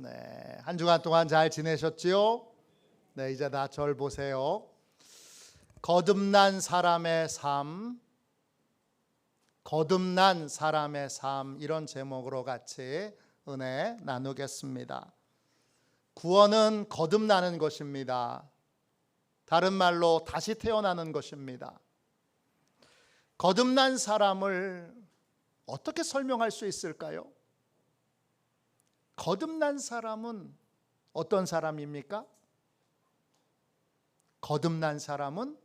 네, 한 주간 동안 잘 지내셨지요? 네, 이제 다 절 보세요. 거듭난 사람의 삶, 거듭난 사람의 삶, 이런 제목으로 같이 은혜 나누겠습니다. 구원은 거듭나는 것입니다. 다른 말로 다시 태어나는 것입니다. 거듭난 사람을 어떻게 설명할 수 있을까요? 거듭난 사람은 어떤 사람입니까? 거듭난 사람은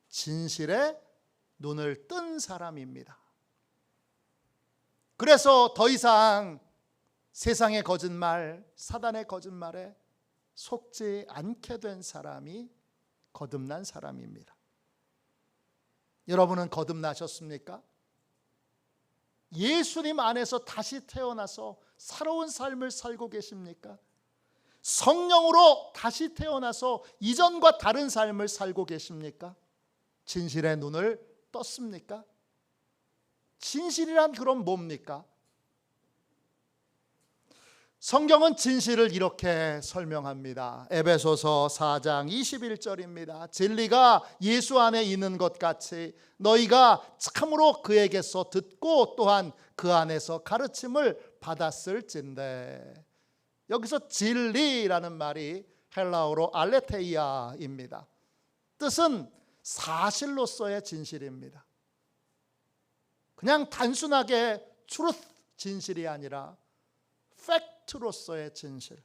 진실에 눈을 뜬 사람입니다. 그래서 더 이상 세상의 거짓말, 사단의 거짓말에 속지 않게 된 사람이 거듭난 사람입니다. 여러분은 거듭나셨습니까? 예수님 안에서 다시 태어나서 새로운 삶을 살고 계십니까? 성령으로 다시 태어나서 이전과 다른 삶을 살고 계십니까? 진실의 눈을 떴습니까? 진실이란 그럼 뭡니까? 성경은 진실을 이렇게 설명합니다. 에베소서 4장 21절입니다. 진리가 예수 안에 있는 것 같이 너희가 참으로 그에게서 듣고 또한 그 안에서 가르침을 받았을진대. 여기서 진리라는 말이 헬라어로 알레테이아입니다. 뜻은 사실로서의 진실입니다. 그냥 단순하게 truth 진실이 아니라 팩트로서의 진실,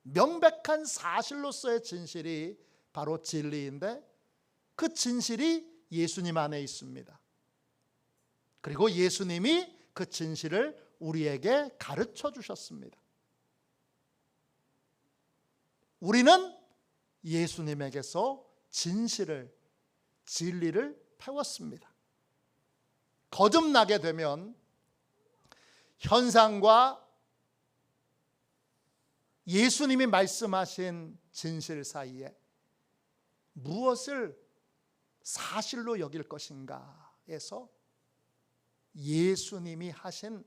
명백한 사실로서의 진실이 바로 진리인데 그 진실이 예수님 안에 있습니다. 그리고 예수님이 그 진실을 우리에게 가르쳐 주셨습니다. 우리는 예수님에게서 진실을, 진리를 배웠습니다. 거듭나게 되면 현상과 예수님이 말씀하신 진실 사이에 무엇을 사실로 여길 것인가에서 예수님이 하신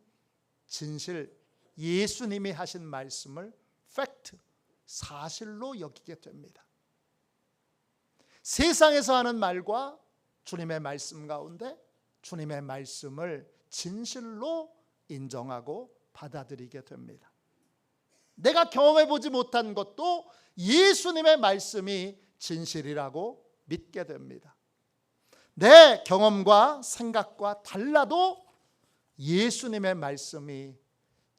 진실, 예수님이 하신 말씀을 팩트, 사실로 여기게 됩니다. 세상에서 하는 말과 주님의 말씀 가운데 주님의 말씀을 진실로 인정하고 받아들이게 됩니다. 내가 경험해보지 못한 것도 예수님의 말씀이 진실이라고 믿게 됩니다. 내 경험과 생각과 달라도 예수님의 말씀이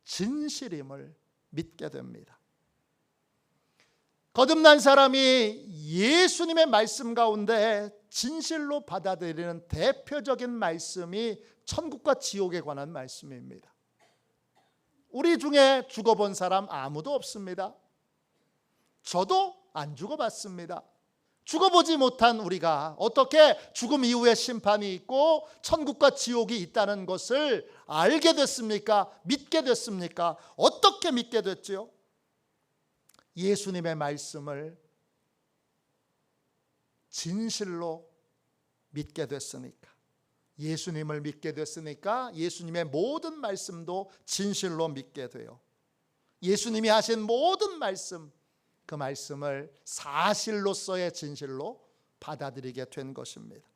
진실임을 믿게 됩니다. 거듭난 사람이 예수님의 말씀 가운데 진실로 받아들이는 대표적인 말씀이 천국과 지옥에 관한 말씀입니다. 우리 중에 죽어본 사람 아무도 없습니다. 저도 안 죽어봤습니다. 죽어보지 못한 우리가 어떻게 죽음 이후에 심판이 있고 천국과 지옥이 있다는 것을 알게 됐습니까? 믿게 됐습니까? 어떻게 믿게 됐지요? 예수님의 말씀을 진실로 믿게 됐으니까. 예수님을 믿게 됐으니까 예수님의 모든 말씀도 진실로 믿게 돼요. 예수님이 하신 모든 말씀, 그 말씀을 사실로서의 진실로 받아들이게 된 것입니다.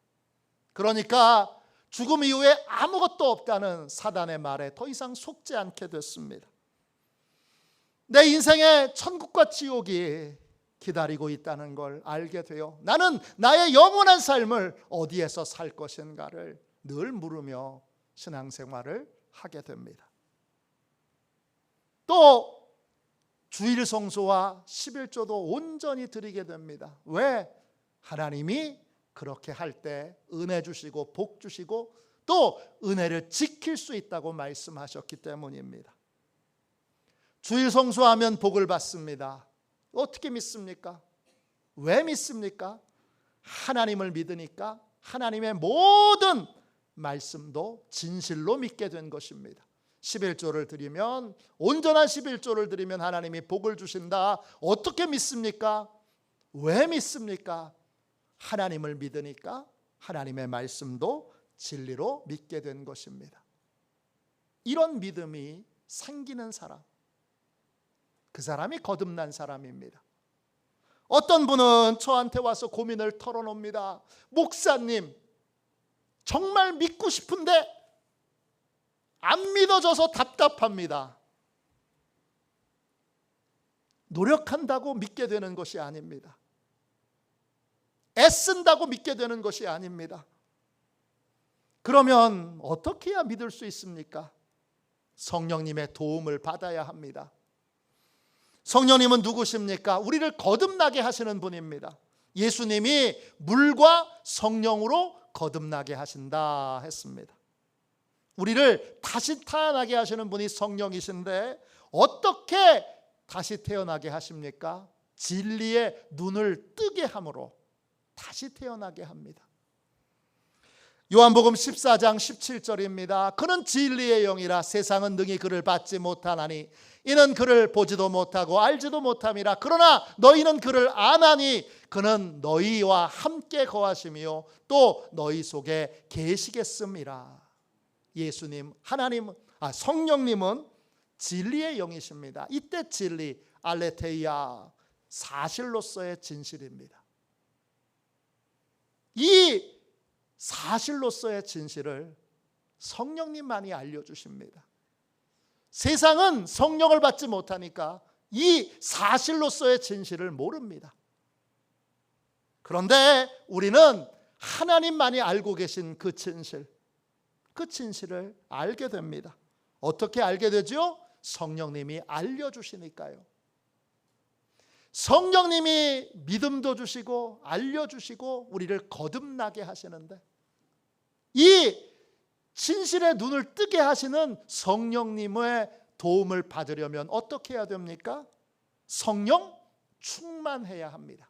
그러니까 죽음 이후에 아무것도 없다는 사단의 말에 더 이상 속지 않게 됐습니다. 내 인생에 천국과 지옥이 기다리고 있다는 걸 알게 돼요. 나는 나의 영원한 삶을 어디에서 살 것인가를 늘 물으며 신앙생활을 하게 됩니다. 또 주일 성소와 11조도 온전히 드리게 됩니다. 왜? 하나님이 그렇게 할 때 은혜 주시고 복 주시고 또 은혜를 지킬 수 있다고 말씀하셨기 때문입니다. 주일 성소하면 복을 받습니다. 어떻게 믿습니까? 왜 믿습니까? 하나님을 믿으니까 하나님의 모든 말씀도 진실로 믿게 된 것입니다. 11조를 드리면, 온전한 11조를 드리면 하나님이 복을 주신다. 어떻게 믿습니까? 왜 믿습니까? 하나님을 믿으니까 하나님의 말씀도 진리로 믿게 된 것입니다. 이런 믿음이 생기는 사람, 그 사람이 거듭난 사람입니다. 어떤 분은 저한테 와서 고민을 털어놓습니다. 목사님, 정말 믿고 싶은데 안 믿어져서 답답합니다. 노력한다고 믿게 되는 것이 아닙니다. 애쓴다고 믿게 되는 것이 아닙니다. 그러면 어떻게 해야 믿을 수 있습니까? 성령님의 도움을 받아야 합니다. 성령님은 누구십니까? 우리를 거듭나게 하시는 분입니다. 예수님이 물과 성령으로 거듭나게 하신다 했습니다. 우리를 다시 태어나게 하시는 분이 성령이신데 어떻게 다시 태어나게 하십니까? 진리의 눈을 뜨게 함으로 다시 태어나게 합니다. 요한복음 14장 17절입니다. 그는 진리의 영이라 세상은 능히 그를 받지 못하나니 이는 그를 보지도 못하고 알지도 못함이라. 그러나 너희는 그를 아나니 그는 너희와 함께 거하시며 또 너희 속에 계시겠음이라. 예수님, 성령님은 진리의 영이십니다. 이때 진리, 알레테이아, 사실로서의 진실입니다. 이 사실로서의 진실을 성령님만이 알려주십니다. 세상은 성령을 받지 못하니까 이 사실로서의 진실을 모릅니다. 그런데 우리는 하나님만이 알고 계신 그 진실을 알게 됩니다. 어떻게 알게 되죠? 성령님이 알려주시니까요. 성령님이 믿음도 주시고 알려주시고 우리를 거듭나게 하시는데 이 진실의 눈을 뜨게 하시는 성령님의 도움을 받으려면 어떻게 해야 됩니까? 성령 충만해야 합니다.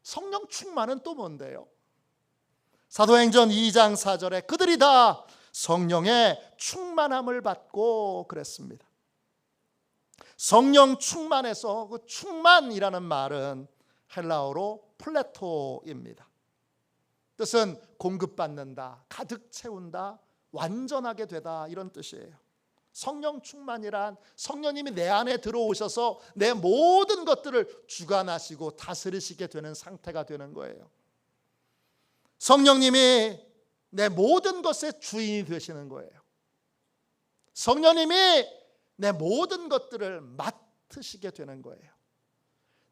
성령 충만은 또 뭔데요? 사도행전 2장 4절에 그들이 다 성령의 충만함을 받고 그랬습니다. 성령 충만해서 그 충만이라는 말은 헬라어로 플레토입니다. 뜻은 공급받는다, 가득 채운다, 완전하게 되다 이런 뜻이에요. 성령 충만이란 성령님이 내 안에 들어오셔서 내 모든 것들을 주관하시고 다스리시게 되는 상태가 되는 거예요. 성령님이 내 모든 것의 주인이 되시는 거예요. 성령님이 내 모든 것들을 맡으시게 되는 거예요.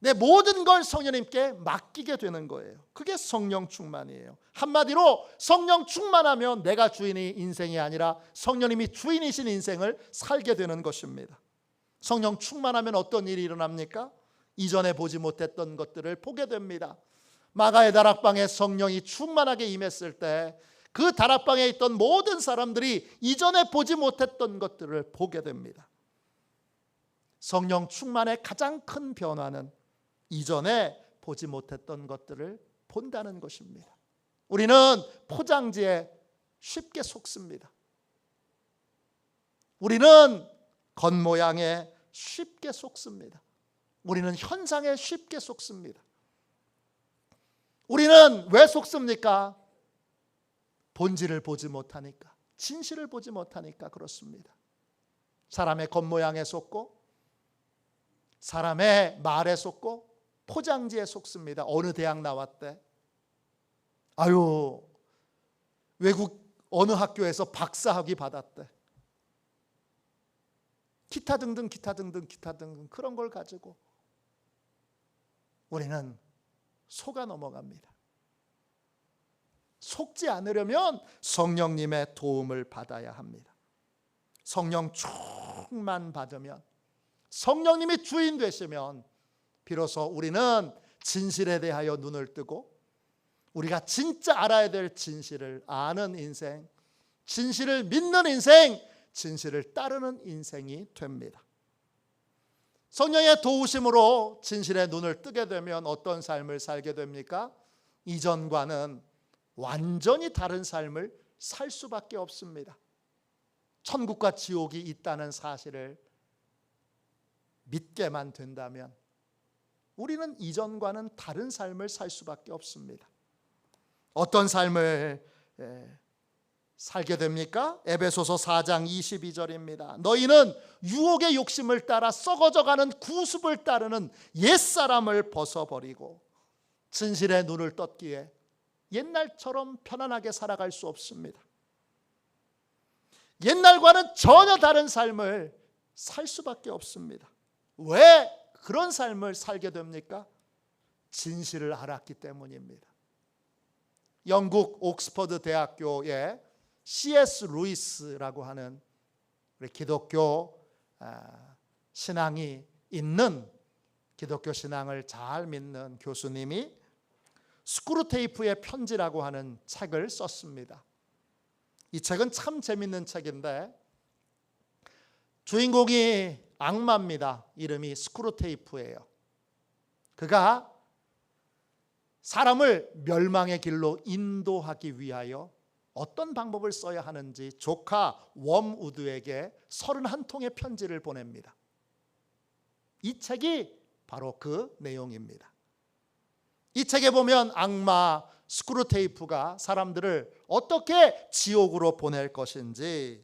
내 모든 걸 성령님께 맡기게 되는 거예요. 그게 성령 충만이에요. 한마디로 성령 충만하면 내가 주인이 인생이 아니라 성령님이 주인이신 인생을 살게 되는 것입니다. 성령 충만하면 어떤 일이 일어납니까? 이전에 보지 못했던 것들을 보게 됩니다. 마가의 다락방에 성령이 충만하게 임했을 때 그 다락방에 있던 모든 사람들이 이전에 보지 못했던 것들을 보게 됩니다. 성령 충만의 가장 큰 변화는 이전에 보지 못했던 것들을 본다는 것입니다. 우리는 포장지에 쉽게 속습니다. 우리는 겉모양에 쉽게 속습니다. 우리는 현상에 쉽게 속습니다. 우리는 왜 속습니까? 본질을 보지 못하니까, 진실을 보지 못하니까 그렇습니다. 사람의 겉모양에 속고 사람의 말에 속고 포장지에 속습니다. 어느 대학 나왔대? 외국 어느 학교에서 박사학위 받았대. 기타 등등 그런 걸 가지고 우리는 속아 넘어갑니다. 속지 않으려면 성령님의 도움을 받아야 합니다. 성령 충만 받으면, 성령님이 주인 되시면 비로소 우리는 진실에 대하여 눈을 뜨고 우리가 진짜 알아야 될 진실을 아는 인생, 진실을 믿는 인생, 진실을 따르는 인생이 됩니다. 성령의 도우심으로 진실의 눈을 뜨게 되면 어떤 삶을 살게 됩니까? 이전과는 완전히 다른 삶을 살 수밖에 없습니다. 천국과 지옥이 있다는 사실을 믿게만 된다면 우리는 이전과는 다른 삶을 살 수밖에 없습니다. 어떤 삶을 살게 됩니까? 에베소서 4장 22절입니다. 너희는 유혹의 욕심을 따라 썩어져가는 구습을 따르는 옛사람을 벗어버리고 진실의 눈을 떴기에 옛날처럼 편안하게 살아갈 수 없습니다. 옛날과는 전혀 다른 삶을 살 수밖에 없습니다. 왜 그런 삶을 살게 됩니까? 진실을 알았기 때문입니다. 영국 옥스퍼드 대학교에 C.S. 루이스라고 하는 우리 기독교 신앙이 있는, 기독교 신앙을 잘 믿는 교수님이 스크루테이프의 편지라고 하는 책을 썼습니다. 이 책은 참 재밌는 책인데 주인공이 악마입니다. 이름이 스크루테이프예요. 그가 사람을 멸망의 길로 인도하기 위하여 어떤 방법을 써야 하는지 조카 웜우드에게 31통의 편지를 보냅니다. 이 책이 바로 그 내용입니다. 이 책에 보면 악마 스크루테이프가 사람들을 어떻게 지옥으로 보낼 것인지,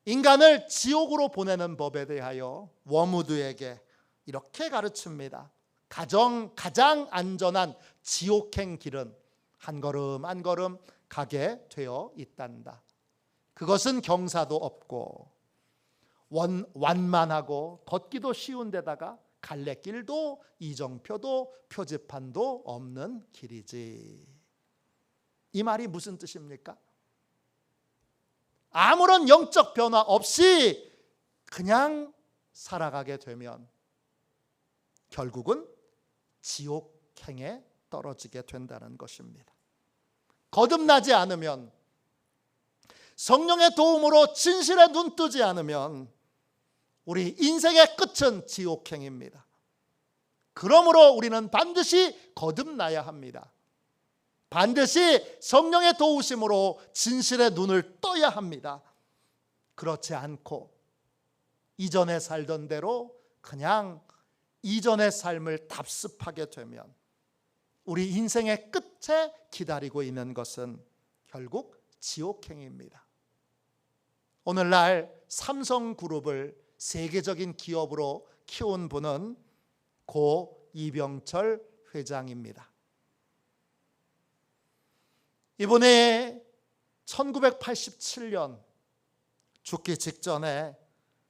인간을 지옥으로 보내는 법에 대하여 웜우드에게 이렇게 가르칩니다. 가장 안전한 지옥행 길은 한 걸음 한 걸음 가게 되어 있단다. 그것은 경사도 없고 완만하고 걷기도 쉬운 데다가 갈래길도 이정표도 표지판도 없는 길이지. 이 말이 무슨 뜻입니까? 아무런 영적 변화 없이 그냥 살아가게 되면 결국은 지옥행에 떨어지게 된다는 것입니다. 거듭나지 않으면, 성령의 도움으로 진실에 눈 뜨지 않으면 우리 인생의 끝은 지옥행입니다. 그러므로 우리는 반드시 거듭나야 합니다. 반드시 성령의 도우심으로 진실의 눈을 떠야 합니다. 그렇지 않고 이전에 살던 대로 그냥 이전의 삶을 답습하게 되면 우리 인생의 끝에 기다리고 있는 것은 결국 지옥행입니다. 오늘날 삼성그룹을 세계적인 기업으로 키운 분은 고 이병철 회장입니다. 이분이 1987년 죽기 직전에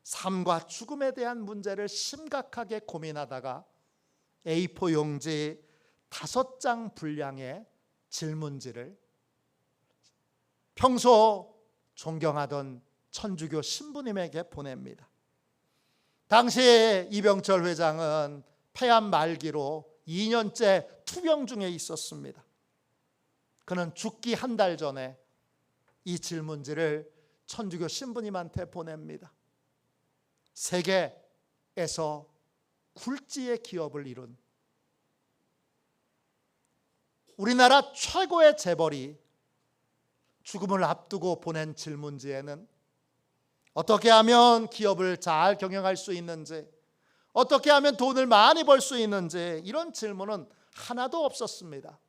삶과 죽음에 대한 문제를 심각하게 고민하다가 A4 용지 5장 분량의 질문지를 평소 존경하던 천주교 신부님에게 보냅니다. 당시 이병철 회장은 폐암 말기로 2년째 투병 중에 있었습니다. 그는 죽기 한 달 전에 이 질문지를 천주교 신부님한테 보냅니다. 세계에서 굴지의 기업을 이룬 우리나라 최고의 재벌이 죽음을 앞두고 보낸 질문지에는 어떻게 하면 기업을 잘 경영할 수 있는지, 어떻게 하면 돈을 많이 벌 수 있는지, 이런 질문은 하나도 없었습니다.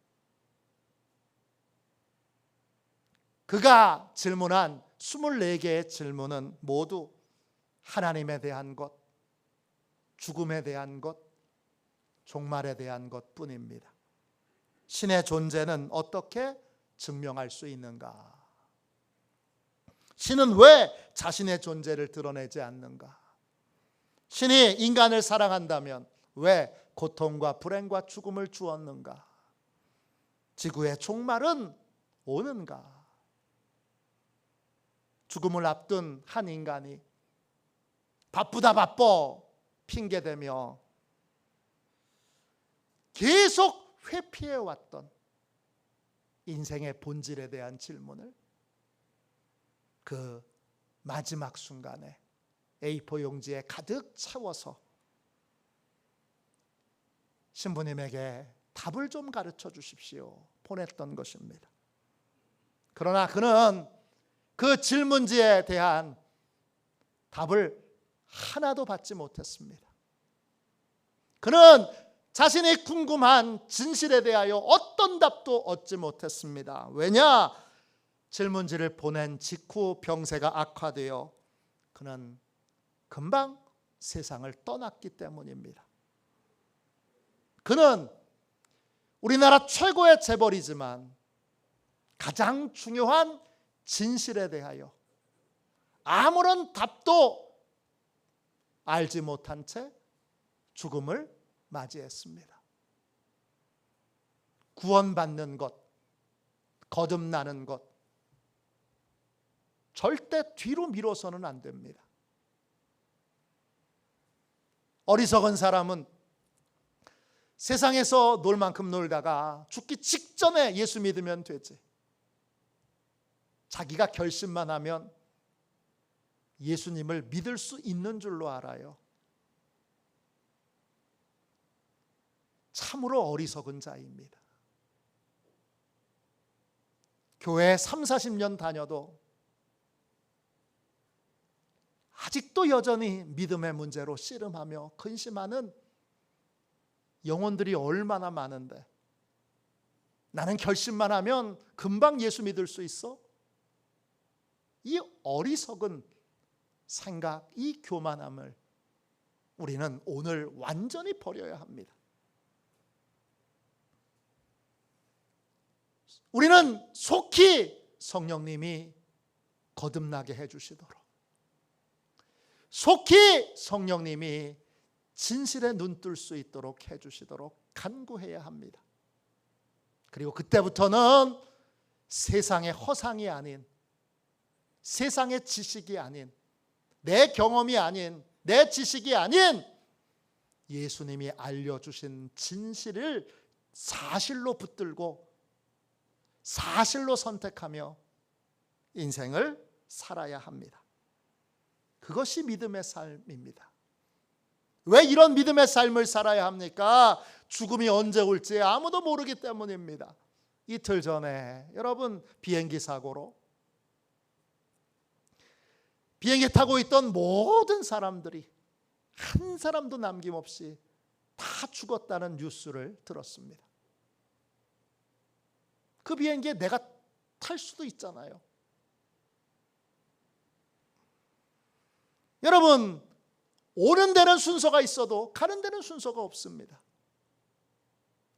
그가 질문한 24개의 질문은 모두 하나님에 대한 것, 죽음에 대한 것, 종말에 대한 것뿐입니다. 신의 존재는 어떻게 증명할 수 있는가? 신은 왜 자신의 존재를 드러내지 않는가? 신이 인간을 사랑한다면 왜 고통과 불행과 죽음을 주었는가? 지구의 종말은 오는가? 죽음을 앞둔 한 인간이 바쁘다 바빠 핑계대며 계속 회피해왔던 인생의 본질에 대한 질문을 그 마지막 순간에 A4 용지에 가득 채워서 신부님에게 답을 좀 가르쳐 주십시오 보냈던 것입니다. 그러나 그는 그 질문지에 대한 답을 하나도 받지 못했습니다. 그는 자신이 궁금한 진실에 대하여 어떤 답도 얻지 못했습니다. 왜냐? 질문지를 보낸 직후 병세가 악화되어 그는 금방 세상을 떠났기 때문입니다. 그는 우리나라 최고의 재벌이지만 가장 중요한 진실에 대하여 아무런 답도 알지 못한 채 죽음을 맞이했습니다. 구원받는 것, 거듭나는 것, 절대 뒤로 미뤄서는 안 됩니다. 어리석은 사람은 세상에서 놀 만큼 놀다가 죽기 직전에 예수 믿으면 되지. 자기가 결심만 하면 예수님을 믿을 수 있는 줄로 알아요. 참으로 어리석은 자입니다. 교회 30-40년 다녀도 아직도 여전히 믿음의 문제로 씨름하며 근심하는 영혼들이 얼마나 많은데, 나는 결심만 하면 금방 예수 믿을 수 있어? 이 어리석은 생각, 이 교만함을 우리는 오늘 완전히 버려야 합니다. 우리는 속히 성령님이 거듭나게 해주시도록, 속히 성령님이 진실에 눈뜰 수 있도록 해주시도록 간구해야 합니다. 그리고 그때부터는 세상의 허상이 아닌, 세상의 지식이 아닌, 내 경험이 아닌, 내 지식이 아닌 예수님이 알려주신 진실을 사실로 붙들고 사실로 선택하며 인생을 살아야 합니다. 그것이 믿음의 삶입니다. 왜 이런 믿음의 삶을 살아야 합니까? 죽음이 언제 올지 아무도 모르기 때문입니다. 이틀 전에 여러분, 비행기 사고로 비행기 타고 있던 모든 사람들이 한 사람도 남김없이 다 죽었다는 뉴스를 들었습니다. 그 비행기에 내가 탈 수도 있잖아요. 여러분, 오는 데는 순서가 있어도 가는 데는 순서가 없습니다.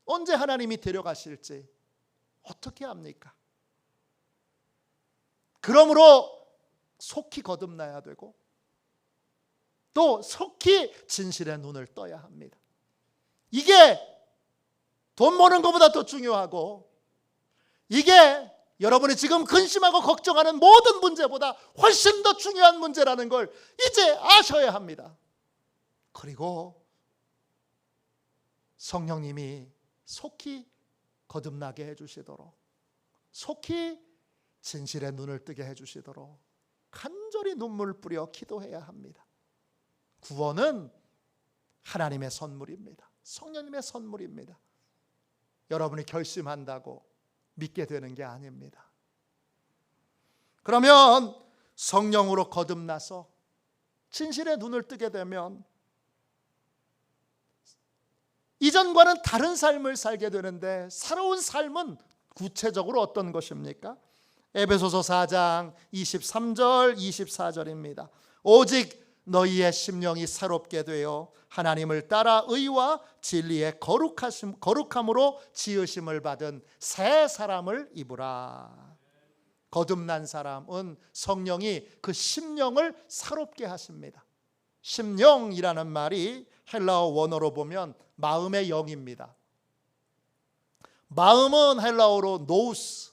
언제 하나님이 데려가실지 어떻게 합니까? 그러므로 속히 거듭나야 되고 또 속히 진실의 눈을 떠야 합니다. 이게 돈 버는 것보다 더 중요하고, 이게 여러분이 지금 근심하고 걱정하는 모든 문제보다 훨씬 더 중요한 문제라는 걸 이제 아셔야 합니다. 그리고 성령님이 속히 거듭나게 해주시도록, 속히 진실의 눈을 뜨게 해주시도록 간절히 눈물 뿌려 기도해야 합니다. 구원은 하나님의 선물입니다. 성령님의 선물입니다. 여러분이 결심한다고 믿게 되는 게 아닙니다. 그러면 성령으로 거듭나서 진실의 눈을 뜨게 되면 이전과는 다른 삶을 살게 되는데, 살아온 삶은 구체적으로 어떤 것입니까? 에베소서 4장 23절 24절입니다. 오직 너희의 심령이 새롭게 되어 하나님을 따라 의와 진리의 거룩함으로 지으심을 받은 새 사람을 입으라. 거듭난 사람은 성령이 그 심령을 새롭게 하십니다. 심령이라는 말이 헬라어 원어로 보면 마음의 영입니다. 마음은 헬라어로 노우스,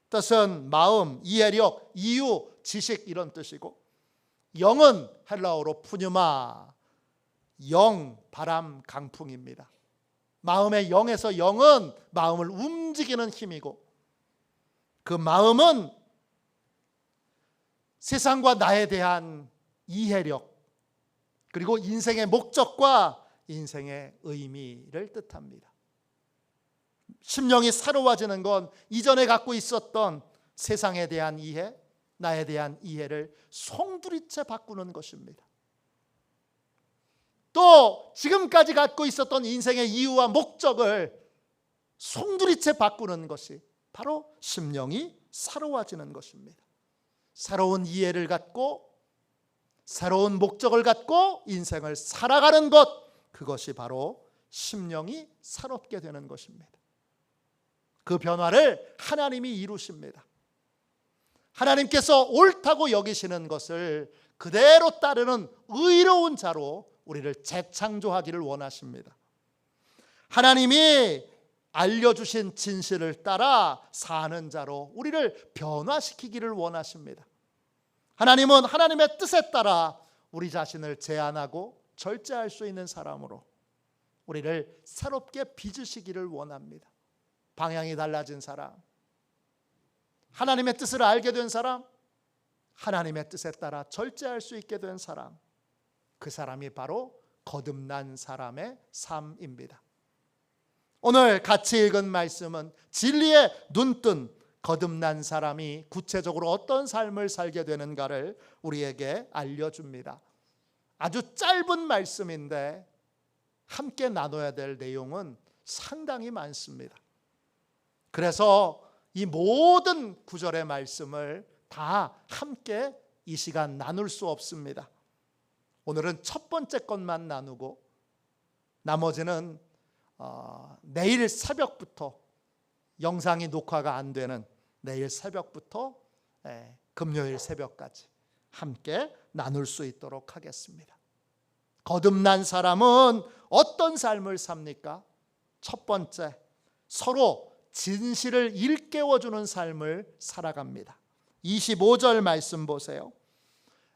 뜻은 마음, 이해력, 이유, 지식 이런 뜻이고, 영은 헬라어로 푸뉴마, 영, 바람, 강풍입니다. 마음의 영에서 영은 마음을 움직이는 힘이고, 그 마음은 세상과 나에 대한 이해력, 그리고 인생의 목적과 인생의 의미를 뜻합니다. 심령이 새로워지는 건 이전에 갖고 있었던 세상에 대한 이해, 나에 대한 이해를 송두리째 바꾸는 것입니다. 또 지금까지 갖고 있었던 인생의 이유와 목적을 송두리째 바꾸는 것이 바로 심령이 새로워지는 것입니다. 새로운 이해를 갖고 새로운 목적을 갖고 인생을 살아가는 것, 그것이 바로 심령이 새롭게 되는 것입니다. 그 변화를 하나님이 이루십니다. 하나님께서 옳다고 여기시는 것을 그대로 따르는 의로운 자로 우리를 재창조하기를 원하십니다. 하나님이 알려주신 진실을 따라 사는 자로 우리를 변화시키기를 원하십니다. 하나님은 하나님의 뜻에 따라 우리 자신을 제한하고 절제할 수 있는 사람으로 우리를 새롭게 빚으시기를 원합니다. 방향이 달라진 사람, 하나님의 뜻을 알게 된 사람, 하나님의 뜻에 따라 절제할 수 있게 된 사람, 그 사람이 바로 거듭난 사람의 삶입니다. 오늘 같이 읽은 말씀은 진리에 눈뜬 거듭난 사람이 구체적으로 어떤 삶을 살게 되는가를 우리에게 알려줍니다. 아주 짧은 말씀인데 함께 나눠야 될 내용은 상당히 많습니다. 그래서 이 모든 구절의 말씀을 다 함께 이 시간 나눌 수 없습니다. 오늘은 첫 번째 것만 나누고 나머지는 내일 새벽부터, 영상이 녹화가 안 되는 내일 새벽부터 금요일 새벽까지 함께 나눌 수 있도록 하겠습니다. 거듭난 사람은 어떤 삶을 삽니까? 첫 번째, 서로 진실을 일깨워주는 삶을 살아갑니다. 25절 말씀 보세요.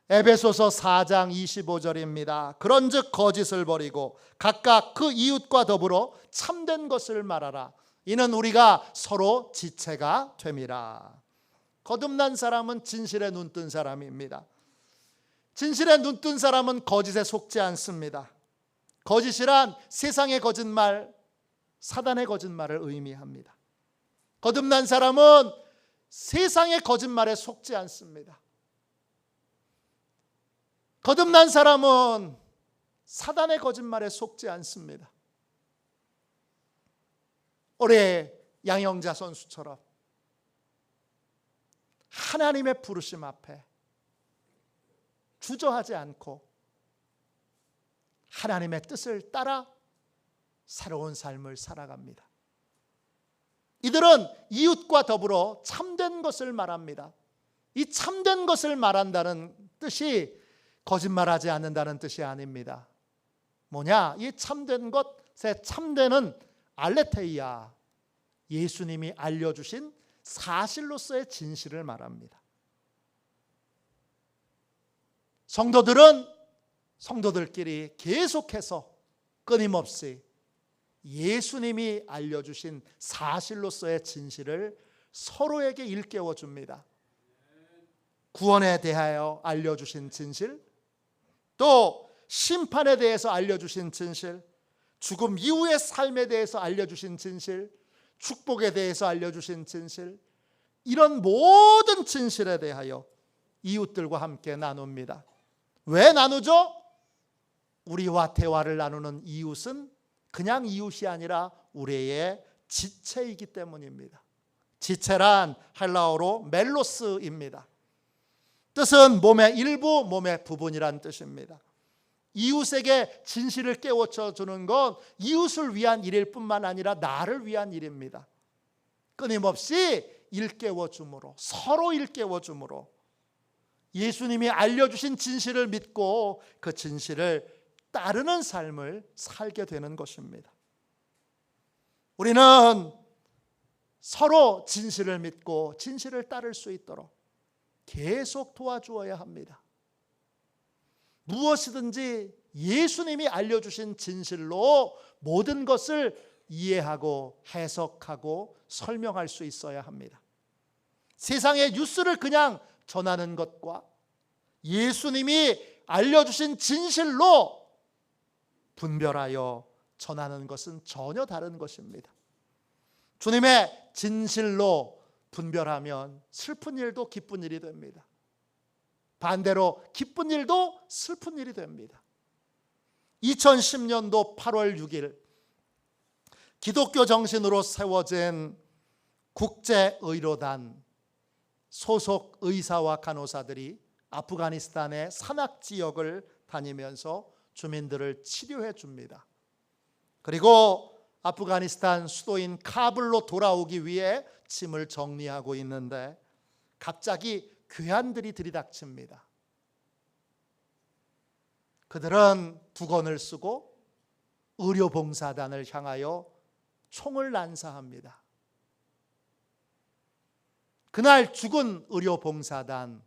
에베소서 4장 25절입니다. 그런즉 거짓을 버리고 각각 그 이웃과 더불어 참된 것을 말하라. 이는 우리가 서로 지체가 됨이라. 거듭난 사람은 진실에 눈뜬 사람입니다. 진실에 눈뜬 사람은 거짓에 속지 않습니다. 거짓이란 세상의 거짓말, 사단의 거짓말을 의미합니다. 거듭난 사람은 세상의 거짓말에 속지 않습니다. 거듭난 사람은 사단의 거짓말에 속지 않습니다. 올해 양영자 선수처럼 하나님의 부르심 앞에 주저하지 않고 하나님의 뜻을 따라 새로운 삶을 살아갑니다. 이들은 이웃과 더불어 참된 것을 말합니다. 이 참된 것을 말한다는 뜻이 거짓말하지 않는다는 뜻이 아닙니다. 뭐냐? 이 참된 것의 참되는 알레테이아, 예수님이 알려주신 사실로서의 진실을 말합니다. 성도들은 성도들끼리 계속해서 끊임없이 예수님이 알려주신 사실로서의 진실을 서로에게 일깨워 줍니다. 구원에 대하여 알려주신 진실, 또 심판에 대해서 알려주신 진실, 죽음 이후의 삶에 대해서 알려주신 진실, 축복에 대해서 알려주신 진실, 이런 모든 진실에 대하여 이웃들과 함께 나눕니다. 왜 나누죠? 우리와 대화를 나누는 이웃은 그냥 이웃이 아니라 우리의 지체이기 때문입니다. 지체란 헬라어로 멜로스입니다. 뜻은 몸의 일부, 몸의 부분이란 뜻입니다. 이웃에게 진실을 깨우쳐 주는 건 이웃을 위한 일일 뿐만 아니라 나를 위한 일입니다. 끊임없이 일깨워 줌으로, 서로 일깨워 줌으로 예수님이 알려주신 진실을 믿고 그 진실을 따르는 삶을 살게 되는 것입니다. 우리는 서로 진실을 믿고 진실을 따를 수 있도록 계속 도와주어야 합니다. 무엇이든지 예수님이 알려주신 진실로 모든 것을 이해하고 해석하고 설명할 수 있어야 합니다. 세상의 뉴스를 그냥 전하는 것과 예수님이 알려주신 진실로 분별하여 전하는 것은 전혀 다른 것입니다. 주님의 진실로 분별하면 슬픈 일도 기쁜 일이 됩니다. 반대로 기쁜 일도 슬픈 일이 됩니다. 2010년도 8월 6일 기독교 정신으로 세워진 국제의료단 소속 의사와 간호사들이 아프가니스탄의 산악 지역을 다니면서 주민들을 치료해 줍니다. 그리고 아프가니스탄 수도인 카불로 돌아오기 위해 짐을 정리하고 있는데 갑자기 괴한들이 들이닥칩니다. 그들은 두건을 쓰고 의료봉사단을 향하여 총을 난사합니다. 그날 죽은 의료봉사단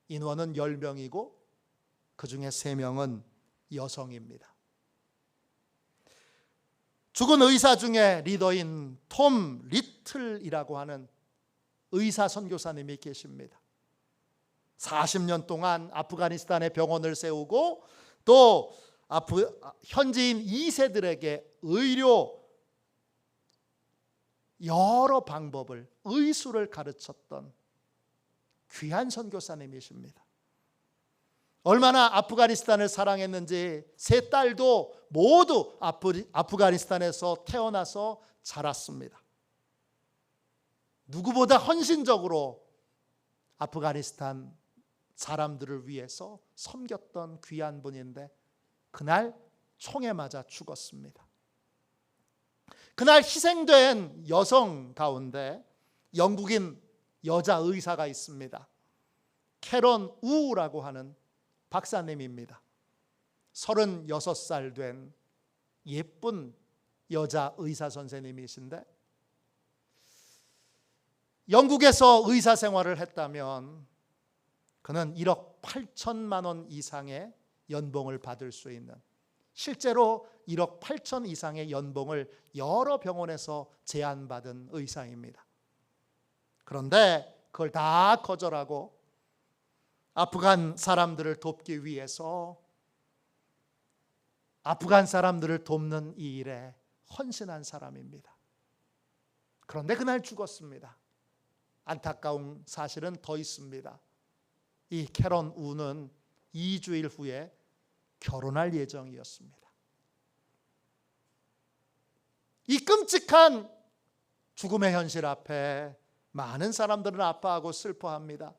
인원은 10명이고 그 중에 3명은 여성입니다. 죽은 의사 중에 리더인 톰 리틀이라고 하는 의사 선교사님이 계십니다. 40년 동안 아프가니스탄에 병원을 세우고 또 현지인 2세들에게 의료 여러 방법을 의술을 가르쳤던 귀한 선교사님이십니다. 얼마나 아프가니스탄을 사랑했는지 3딸도 모두 아프가니스탄에서 태어나서 자랐습니다. 누구보다 헌신적으로 아프가니스탄 사람들을 위해서 섬겼던 귀한 분인데 그날 총에 맞아 죽었습니다. 그날 희생된 여성 가운데 영국인 여자 의사가 있습니다. 캐런 우라고 하는 박사님입니다. 36살 된 예쁜 여자 의사 선생님이신데 영국에서 의사 생활을 했다면 그는 1억 8천만 원 이상의 연봉을 받을 수 있는, 실제로 1억 8천 이상의 연봉을 여러 병원에서 제안받은 의사입니다. 그런데 그걸 다 거절하고 아프간 사람들을 돕기 위해서 아프간 사람들을 돕는 이 일에 헌신한 사람입니다. 그런데 그날 죽었습니다. 안타까운 사실은 더 있습니다. 이 캐런 우는 2주일 후에 결혼할 예정이었습니다. 이 끔찍한 죽음의 현실 앞에 많은 사람들은 아파하고 슬퍼합니다.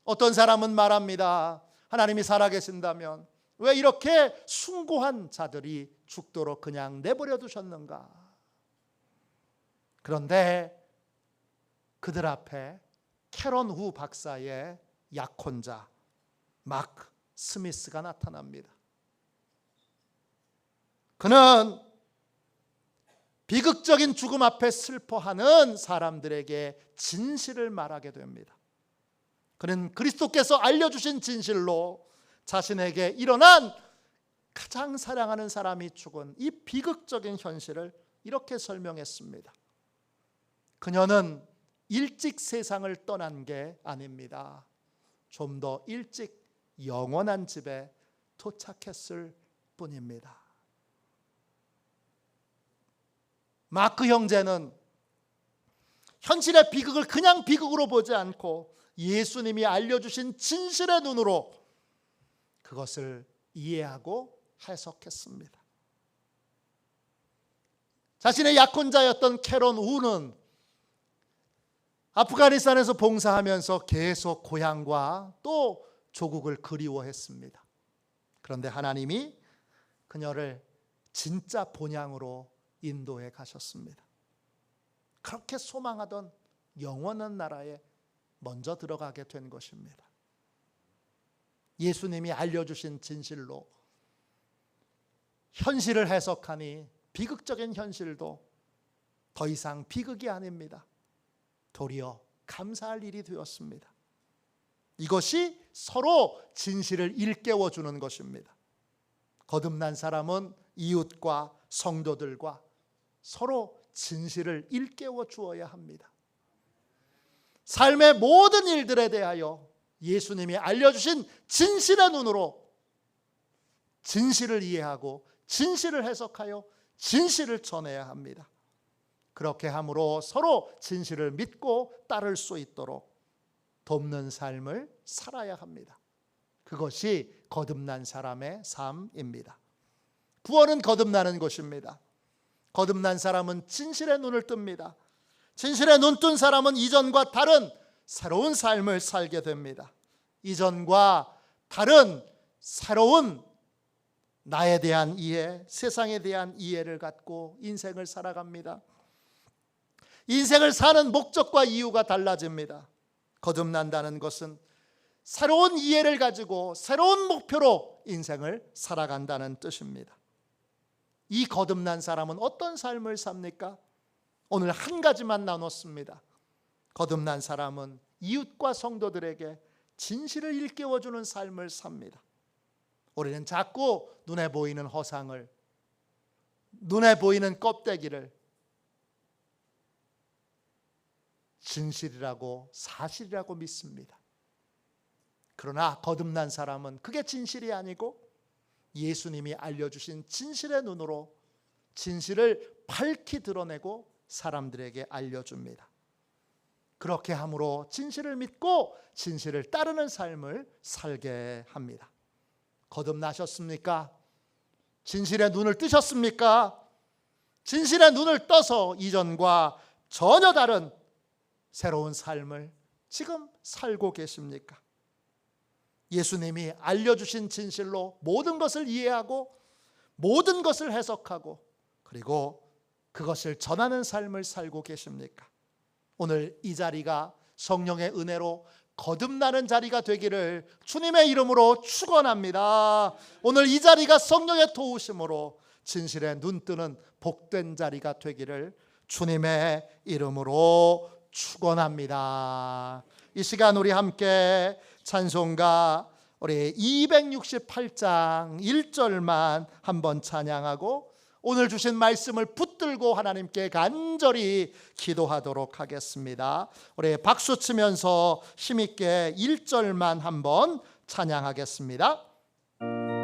어떤 사람은 말합니다. 하나님이 살아계신다면 왜 이렇게 숭고한 자들이 죽도록 그냥 내버려 두셨는가? 그런데 그들 앞에 캐런 우 박사의 약혼자 마크 스미스가 나타납니다. 그는 비극적인 죽음 앞에 슬퍼하는 사람들에게 진실을 말하게 됩니다. 그는 그리스도께서 알려주신 진실로 자신에게 일어난 가장 사랑하는 사람이 죽은 이 비극적인 현실을 이렇게 설명했습니다. 그녀는 일찍 세상을 떠난 게 아닙니다. 좀 더 일찍 영원한 집에 도착했을 뿐입니다. 마크 형제는 현실의 비극을 그냥 비극으로 보지 않고 예수님이 알려주신 진실의 눈으로 그것을 이해하고 해석했습니다. 자신의 약혼자였던 캐런 우는 아프가니스탄에서 봉사하면서 계속 고향과 또 조국을 그리워했습니다. 그런데 하나님이 그녀를 진짜 본향으로 인도해 가셨습니다. 그렇게 소망하던 영원한 나라에 먼저 들어가게 된 것입니다. 예수님이 알려주신 진실로 현실을 해석하니 비극적인 현실도 더 이상 비극이 아닙니다. 도리어 감사할 일이 되었습니다. 이것이 서로 진실을 일깨워 주는 것입니다. 거듭난 사람은 이웃과 성도들과 서로 진실을 일깨워 주어야 합니다. 삶의 모든 일들에 대하여 예수님이 알려주신 진실의 눈으로 진실을 이해하고 진실을 해석하여 진실을 전해야 합니다. 그렇게 함으로 서로 진실을 믿고 따를 수 있도록 돕는 삶을 살아야 합니다. 그것이 거듭난 사람의 삶입니다. 구원은 거듭나는 것입니다. 거듭난 사람은 진실의 눈을 뜹니다. 진실의 눈 뜬 사람은 이전과 다른 새로운 삶을 살게 됩니다. 이전과 다른 새로운 나에 대한 이해, 세상에 대한 이해를 갖고 인생을 살아갑니다. 인생을 사는 목적과 이유가 달라집니다. 거듭난다는 것은 새로운 이해를 가지고 새로운 목표로 인생을 살아간다는 뜻입니다. 이 거듭난 사람은 어떤 삶을 삽니까? 오늘 한 가지만 나눴습니다. 거듭난 사람은 이웃과 성도들에게 진실을 일깨워주는 삶을 삽니다. 우리는 자꾸 눈에 보이는 허상을, 눈에 보이는 껍데기를 진실이라고, 사실이라고 믿습니다. 그러나 거듭난 사람은 그게 진실이 아니고 예수님이 알려주신 진실의 눈으로 진실을 밝히 드러내고 사람들에게 알려줍니다. 그렇게 함으로 진실을 믿고 진실을 따르는 삶을 살게 합니다. 거듭나셨습니까? 진실의 눈을 뜨셨습니까? 진실의 눈을 떠서 이전과 전혀 다른 새로운 삶을 지금 살고 계십니까? 예수님이 알려주신 진실로 모든 것을 이해하고 모든 것을 해석하고 그리고 그것을 전하는 삶을 살고 계십니까? 오늘 이 자리가 성령의 은혜로 거듭나는 자리가 되기를 주님의 이름으로 축원합니다. 오늘 이 자리가 성령의 도우심으로 진실에 눈뜨는 복된 자리가 되기를 주님의 이름으로 축원합니다. 이 시간 우리 함께 찬송가 우리 268장 1절만 한번 찬양하고 오늘 주신 말씀을 붙들고 하나님께 간절히 기도하도록 하겠습니다. 우리 박수 치면서 힘있게 1절만 한번 찬양하겠습니다.